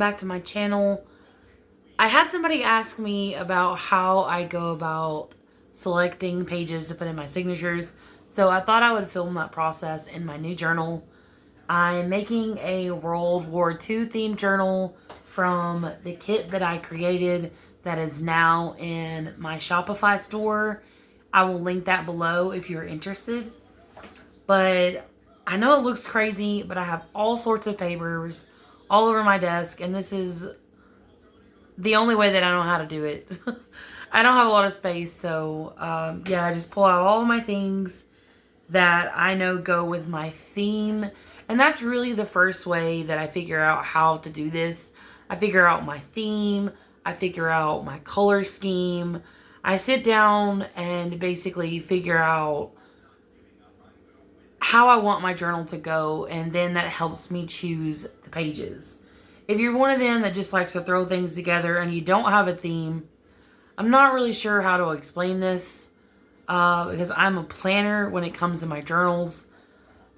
back to my channel. I had somebody ask me about how I go about selecting pages to put in my signatures, so I thought I would film that process in my new journal. I'm making a World War II themed journal from the kit that I created that is now in my Shopify store. I will link that below if you're interested. But I know it looks crazy, but I have all sorts of papers all over my desk, and this is the only way that I know how to do it. I don't have a lot of space, so yeah, I just pull out all of my things that I know go with my theme. And that's really the first way that I figure out how to do this. I figure out my theme, I figure out my color scheme. I sit down and basically figure out how I want my journal to go, and then that helps me choose the pages. If you're one of them that just likes to throw things together and you don't have a theme, I'm not really sure how to explain this because I'm a planner when it comes to my journals.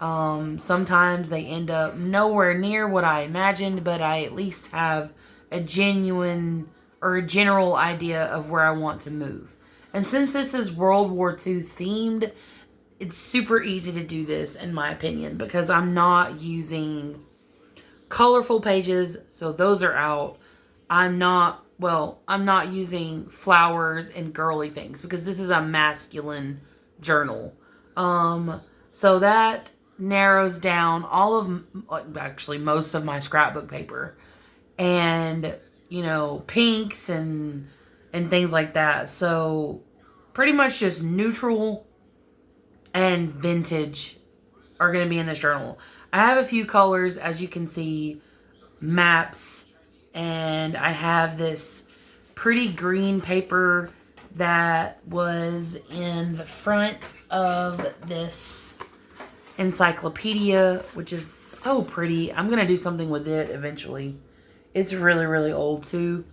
Sometimes they end up nowhere near what I imagined, but I at least have a genuine or a general idea of where I want to move. And since this is World War II themed, it's super easy to do this, in my opinion, because I'm not using colorful pages, so those are out. I'm not using flowers and girly things because this is a masculine journal. So that narrows down all of, actually most of my scrapbook paper, and pinks and things like that. So pretty much just neutral and vintage are going to be in this journal. I have a few colors, as you can see, maps, and I have this pretty green paper that was in the front of this encyclopedia, which is so pretty. I'm going to do something with it eventually. It's really, really old too.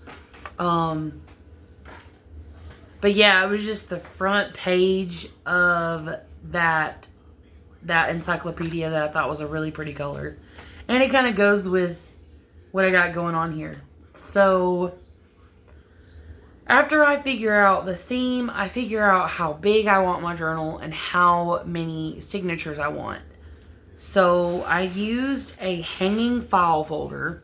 But yeah, it was just the front page of that encyclopedia that I thought was a really pretty color. And it kind of goes with what I got going on here. So after I figure out the theme, I figure out how big I want my journal and how many signatures I want. So I used a hanging file folder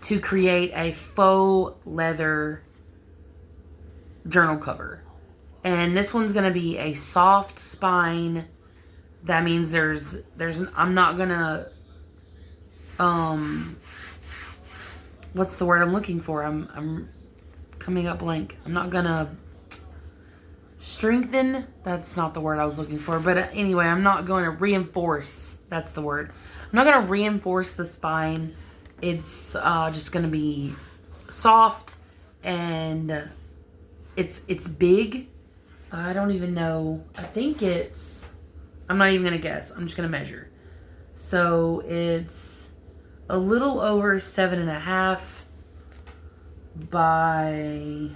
to create a faux leather journal cover. And this one's going to be a soft spine. That means I'm not going to, what's the word I'm looking for? I'm coming up blank. I'm not going to strengthen. That's not the word I was looking for. But anyway, I'm not going to reinforce. That's the word. I'm not going to reinforce the spine. It's just going to be soft, and it's big. I don't even know. I think I'm not even going to guess. I'm just going to measure. So it's a little over 7.5 by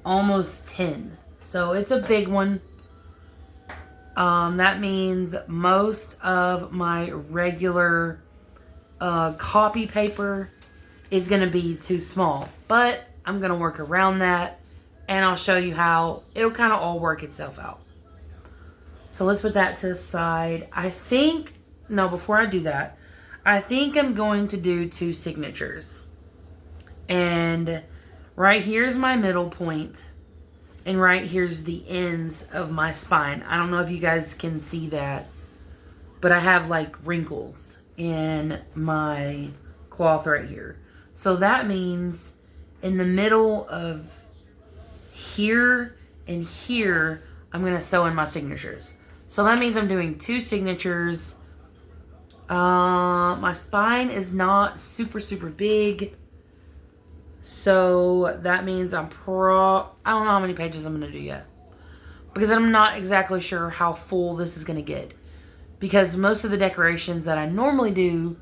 almost 10. So it's a big one. That means most of my regular copy paper is going to be too small. But I'm going to work around that, and I'll show you how it'll kind of all work itself out. So let's put that to the side. Before I do that, I think I'm going to do 2 signatures. And right here's my middle point, and right here's the ends of my spine. I don't know if you guys can see that, but I have like wrinkles in my cloth right here. So that means in the middle of here and here, I'm going to sew in my signatures. So that means I'm doing 2 signatures. My spine is not super, super big. So that means I don't know how many pages I'm going to do yet, because I'm not exactly sure how full this is going to get. Because most of the decorations that I normally do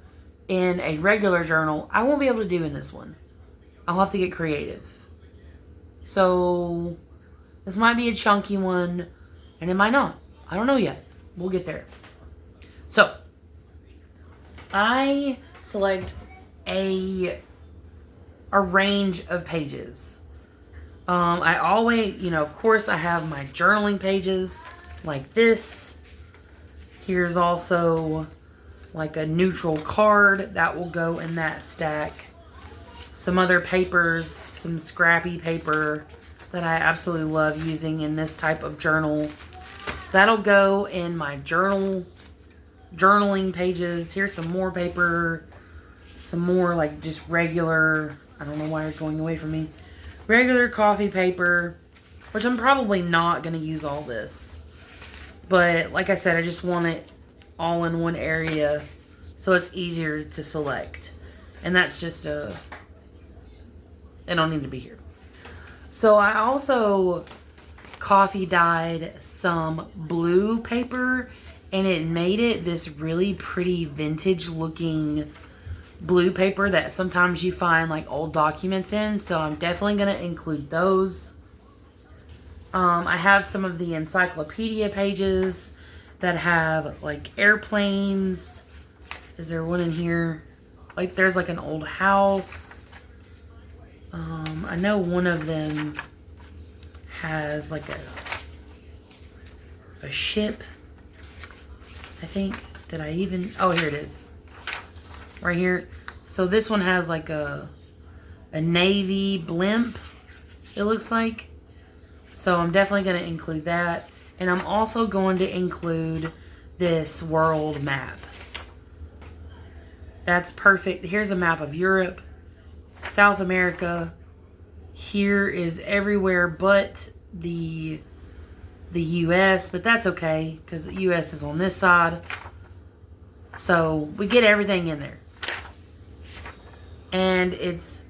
in a regular journal, I won't be able to do in this one. I'll have to get creative. So this might be a chunky one, and it might not. I don't know yet. We'll get there. So I select a range of pages. I always, of course I have my journaling pages like this. Here's also like a neutral card that will go in that stack. Some other papers, some scrappy paper that I absolutely love using in this type of journal. That'll go in my journaling pages. Here's some more paper. Some more like just regular, I don't know why you're going away from me. Regular coffee paper, which I'm probably not going to use all this. But like I said, I just want it all in one area so it's easier to select. And that's just it don't need to be here. So I also coffee dyed some blue paper, and it made it this really pretty vintage looking blue paper that sometimes you find like old documents in. So I'm definitely going to include those. I have some of the encyclopedia pages that have like airplanes. Is there one in here? Like there's like an old house. I know one of them has like a ship, I think. Did I even... Oh, here it is. Right here. So this one has like a Navy blimp, it looks like. So I'm definitely going to include that. And I'm also going to include this world map. That's perfect. Here's a map of Europe, South America. Here is everywhere but the US, but that's okay because the US is on this side. So we get everything in there. And it's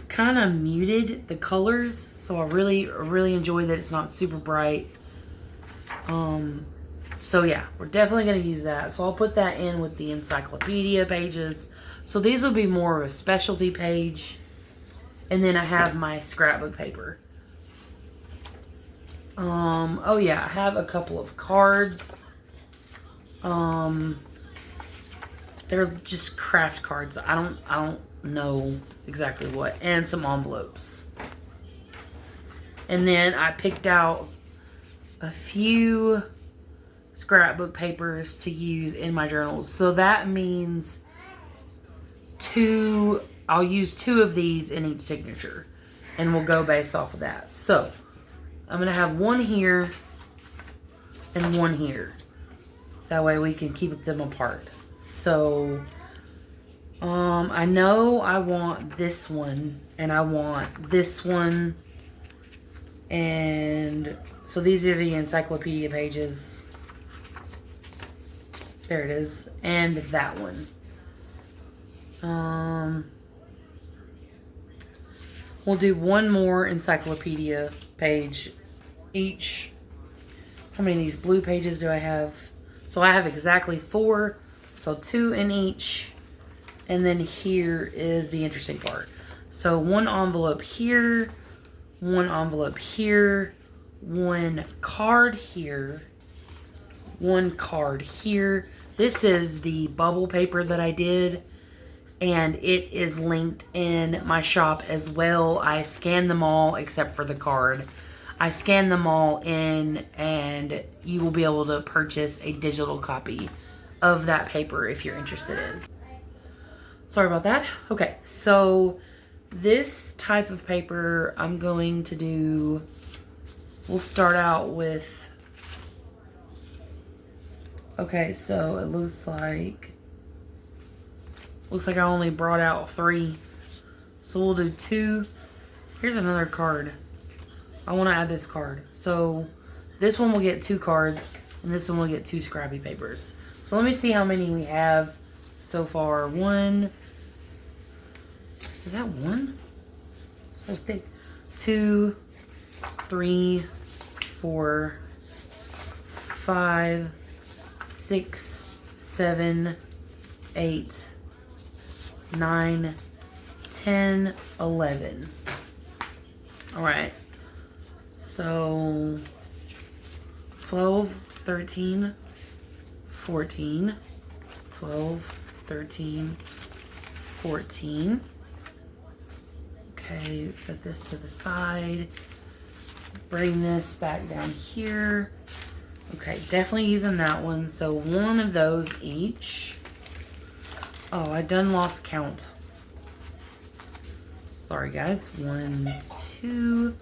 kind of muted, the colors, so I really enjoy that it's not super bright. So yeah, we're definitely going to use that. So I'll put that in with the encyclopedia pages. So these will be more of a specialty page. And then I have my scrapbook paper. Oh yeah, I have a couple of cards. They're just craft cards. I don't know exactly what. And some envelopes. And then I picked out a few scrapbook papers to use in my journals. So that means I'll use 2 of these in each signature. And we'll go based off of that. So I'm going to have one here and one here. That way we can keep them apart. So I know I want this one and I want this one. And so these are the encyclopedia pages. There it is. And that one. We'll do one more encyclopedia page each. How many of these blue pages do I have? So I have exactly 4. So 2 in each. And then here is the interesting part. So one envelope here. One envelope here. One card here. One card here. This is the bubble paper that I did. And it is linked in my shop as well. I scanned them all except for the card. I scanned them all in, and you will be able to purchase a digital copy of that paper if you're interested in. Sorry about that. Okay, so this type of paper I'm going to do, we'll start out with, okay, so it looks like I only brought out 3. So we'll do 2. Here's another card. I want to add this card. So this one will get 2 cards. And this one will get 2 scrappy papers. So let me see how many we have so far. 1. Is that 1? So thick. 2, 3, 4, 5, 6, 7, 8, 9, 10, 11. Alright. So 12, 13, 14, 12, 13, 14. Okay, set this to the side. Bring this back down here. Okay, definitely using that one. So one of those each. Oh, I done lost count. Sorry, guys. 1, 2.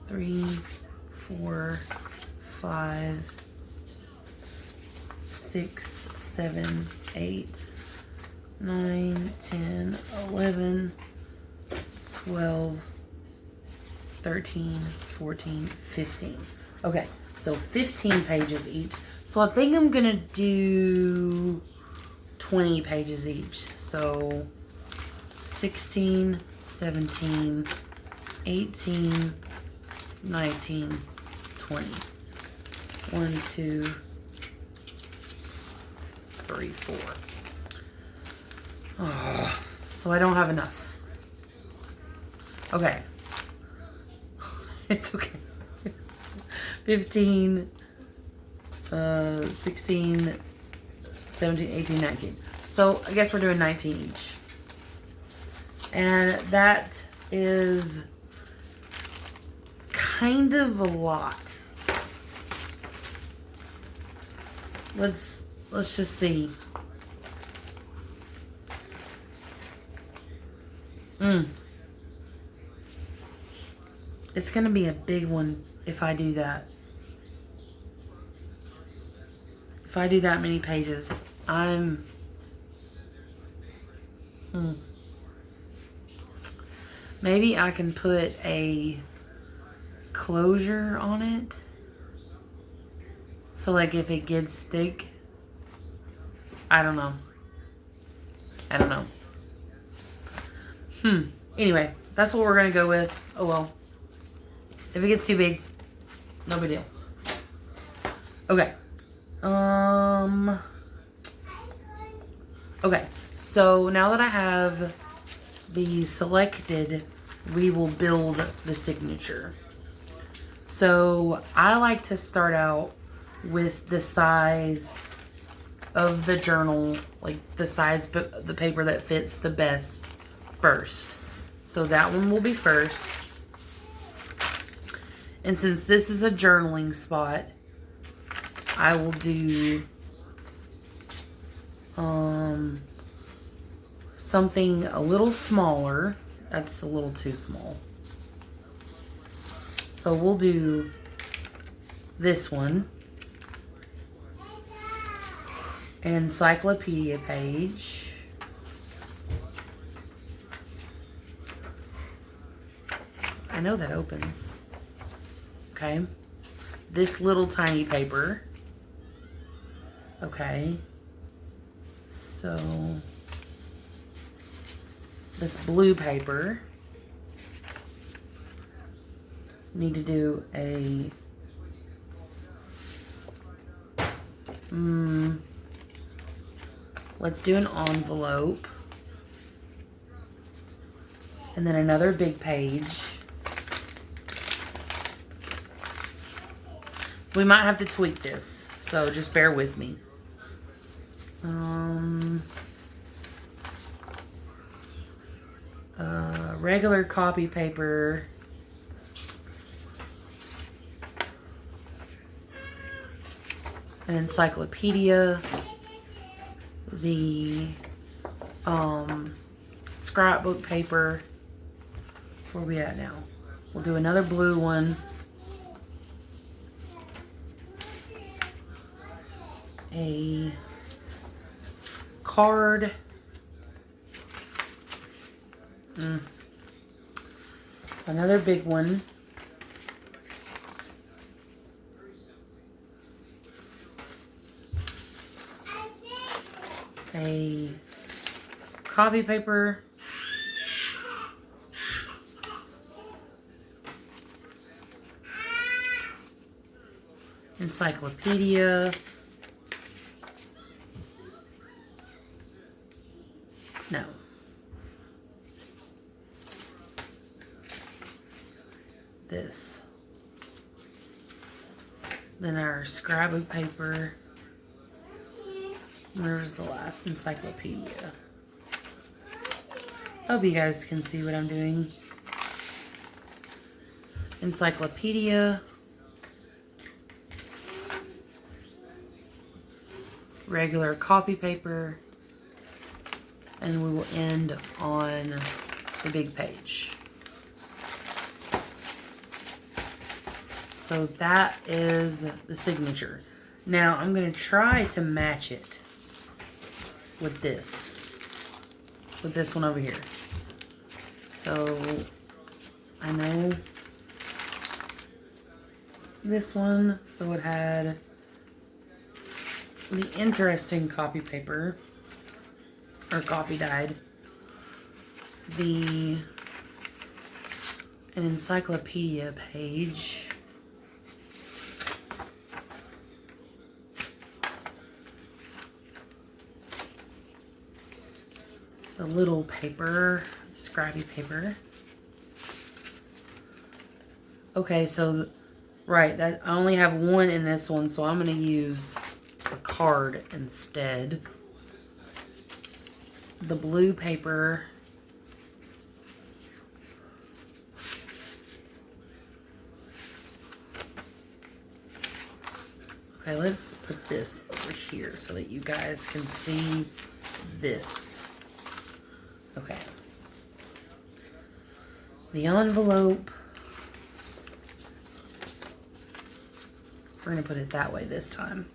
3, 4, 5, 6, 7, 8, 9, 10, 11, 12, 13, 14, 15. Okay, so 15 pages each. So I think I'm gonna do 20 pages each. So 16, 17, 18, 19, 20. 1, 2, 3, 4. Oh, so I don't have enough. Okay. It's okay. 15, 16, 17, 18, 19. So I guess we're doing 19 each. And that is kind of a lot. Let's just see. It's gonna be a big one if I do that. If I do that many pages, maybe I can put a closure on it. So like if it gets thick, I don't know. Anyway, that's what we're gonna go with. Oh well. If it gets too big, no big deal. Okay. Okay. So now that I have these selected, we will build the signature. So I like to start out with the size of the journal, like the size, but the paper that fits the best first. So that one will be first. And since this is a journaling spot, I will do something a little smaller. That's a little too small. So we'll do this one. An encyclopedia page. I know that opens. Okay. This little tiny paper. Okay. So this blue paper. Need to do a let's do an envelope. And then another big page. We might have to tweak this, so just bear with me. Regular copy paper. An encyclopedia. The scrapbook paper. Where are we at now? We'll do another blue one. A card. Another big one. A copy paper. Encyclopedia. No. This. Then our scrapbook paper. There's the last encyclopedia. Hope you guys can see what I'm doing. Encyclopedia. Regular copy paper. And we will end on the big page. So that is the signature. Now I'm going to try to match it with this one over here. So I know this one, so it had the interesting copy paper, or coffee dyed, an encyclopedia page, the little paper, scrappy paper. Okay, so right, that I only have one in this one, so I'm going to use the card instead. The blue paper. Okay, let's put this over here so that you guys can see this. Okay. The envelope. We're going to put it that way this time.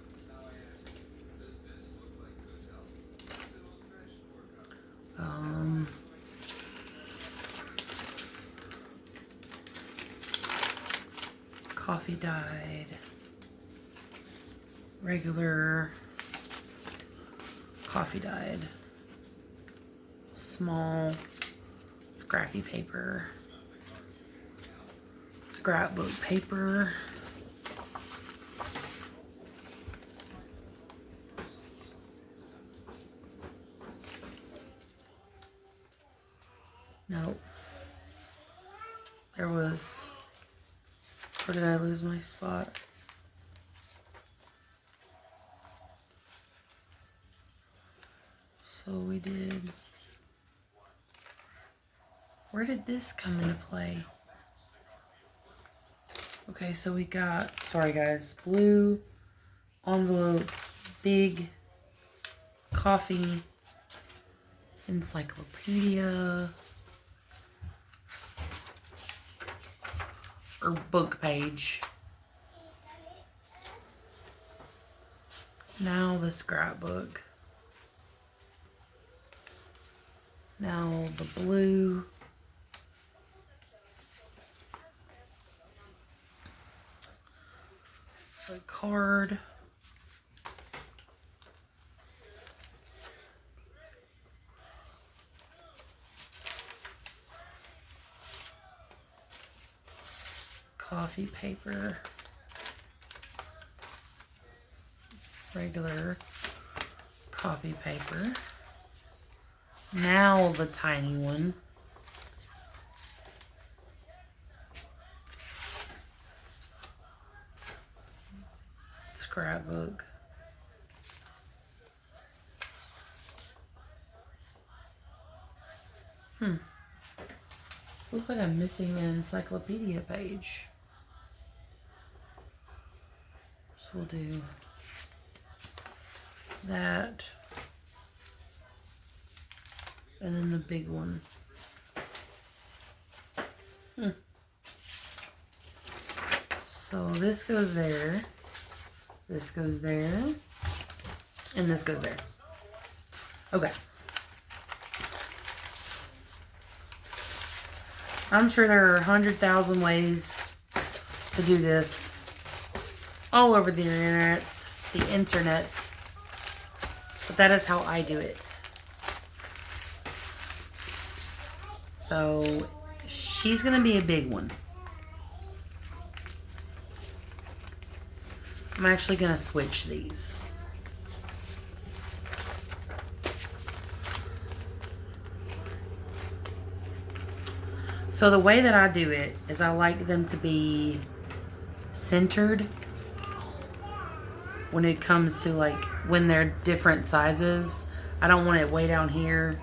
Coffee dyed, regular coffee dyed, small scrappy paper, scrapbook paper, nope, there was, where did I lose my spot? So we did, where did this come into play? Okay, so we got, sorry guys, blue envelope, big coffee, encyclopedia, or book page. Now the scrapbook. Now the blue. The card. Coffee paper, regular copy paper. Now the tiny one. Scrapbook. Looks like I'm missing an encyclopedia page. So we'll do that. And then the big one. So this goes there. This goes there. And this goes there. Okay. I'm sure there are 100,000 ways to do this all over the internet, but that is how I do it. So she's gonna be a big one. I'm actually gonna switch these. So the way that I do it is I like them to be centered when it comes to like when they're different sizes. I don't want it way down here.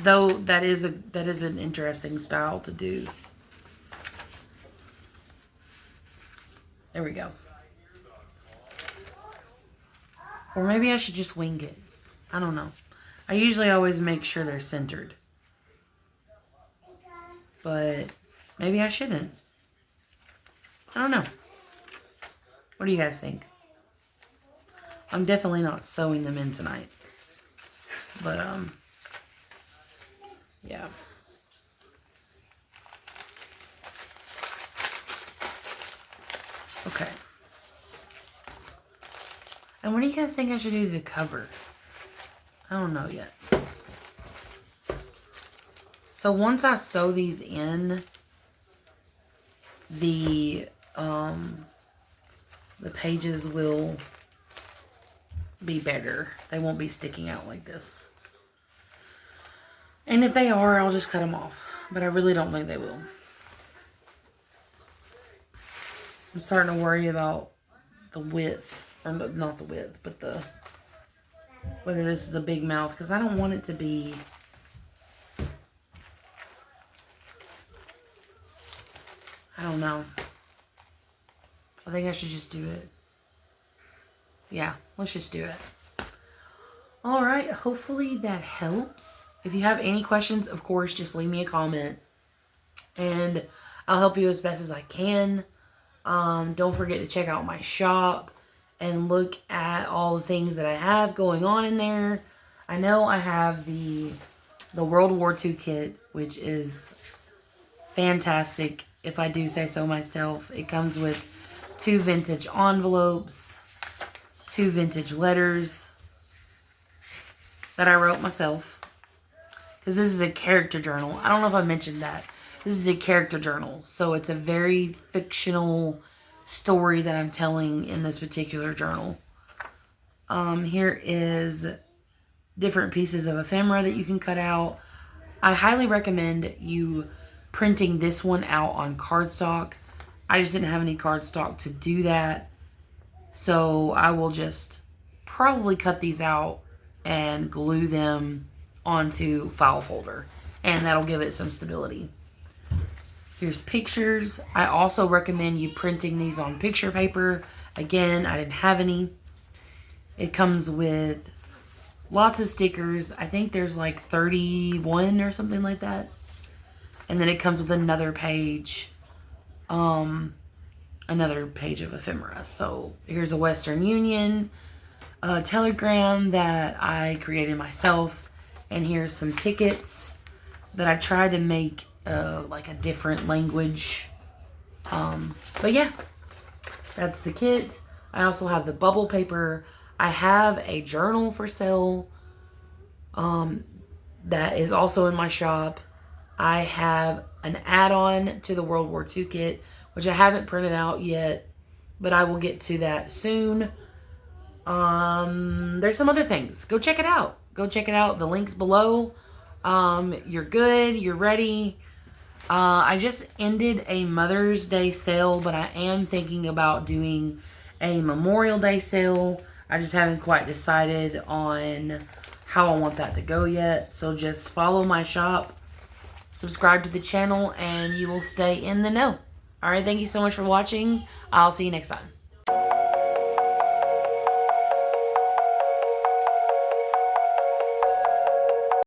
Though that is an interesting style to do. There we go. Or maybe I should just wing it. I don't know. I usually always make sure they're centered. But maybe I shouldn't. I don't know. What do you guys think? I'm definitely not sewing them in tonight. But, yeah. Okay. And what do you guys think I should do to the cover? I don't know yet. So once I sew these in, the pages will be better. They won't be sticking out like this. And if they are, I'll just cut them off. But I really don't think they will. I'm starting to worry about the width. Or not the width, but whether this is a big mouth. Because I don't want it to be... I don't know. I think I should just do it. Yeah, let's just do it. Alright, hopefully that helps. If you have any questions, of course, just leave me a comment. And I'll help you as best as I can. Don't forget to check out my shop and look at all the things that I have going on in there. I know I have the World War II kit, which is fantastic, if I do say so myself. It comes with 2 vintage envelopes, 2 vintage letters that I wrote myself. Because this is a character journal. I don't know if I mentioned that. This is a character journal. So it's a very fictional story that I'm telling in this particular journal. Here is different pieces of ephemera that you can cut out. I highly recommend you printing this one out on cardstock. I just didn't have any cardstock to do that. So I will just probably cut these out and glue them onto file folder. And that'll give it some stability. Here's pictures. I also recommend you printing these on picture paper. Again, I didn't have any. It comes with lots of stickers. I think there's like 31 or something like that. And then it comes with another page. Another page of ephemera. So here's a Western Union telegram that I created myself. And here's some tickets that I tried to make like a different language. But yeah, that's the kit. I also have the bubble paper. I have a journal for sale that is also in my shop. I have an add-on to the World War II kit, which I haven't printed out yet, but I will get to that soon. There's some other things. Go check it out. Go check it out. The link's below. You're good. You're ready. I just ended a Mother's Day sale, but I am thinking about doing a Memorial Day sale. I just haven't quite decided on how I want that to go yet. So just follow my shop, subscribe to the channel, and you will stay in the know. Alright, thank you so much for watching. I'll see you next time.